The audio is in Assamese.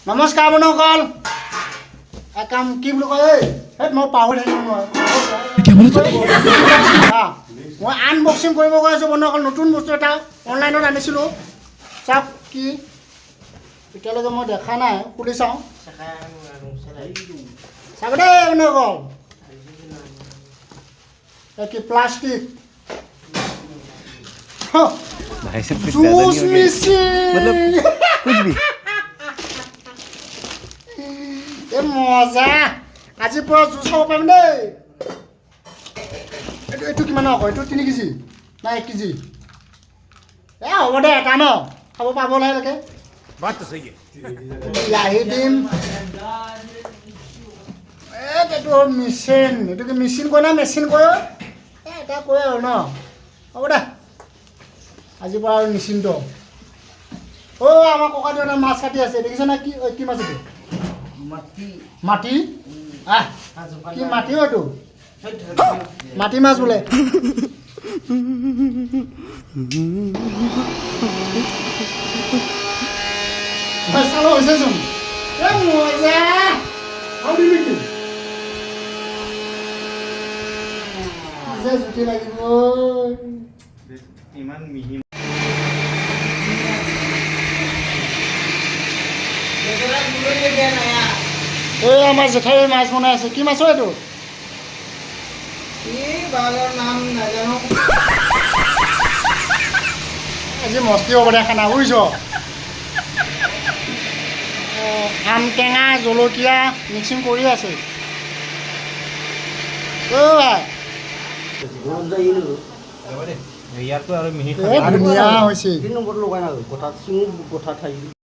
নমস্কাৰ বন্ধুসকল কাম কি বুলি কয় এই মই পাহৰি থাকিলোঁ মই আনবক্সিং কৰিব গৈ আছোঁ বন্ধুসকল নতুন বস্তু এটা অনলাইনত আনিছিলোঁ চাওক কি এতিয়ালৈকে মই দেখা নাই খুলি চাওঁ চাব দেই বন্ধুসকল কি প্লাষ্টিক জুচ মেচিন মজা আজিৰ পৰা জুচ খাব পাৰিম দেই এইটো কিমান আকৌ এইটো 3 কেজি নাই 1 কেজি হ'ব দে এটা ন খাব পাব লাগে লাহি দিম এইটো মেচিন এইটো কি মেচিন কয় না মেচিন কয় এটা কয় আৰু ন হ'ব দে আজিৰ পৰা আৰু নিশ্চিন্ত আমাৰ ককাটো এটা মাছ কাটি আছে দেখিছে না কি মাছ এইটো মাটি কি মাটি হয়তো মাটি মাছ বোলে চালো হৈছেচোন মজা জুতি লাগিব ইমান মিহি এই আমাৰ জেঠাই মাছ বনাই আছে কি মাছ এইটো নাম নাজানো আজি মস্তি হ'ব দে খানা বুজিছ আম টেঙা জলকীয়া মিক্সিং কৰি আছে ধুনীয়া হৈছে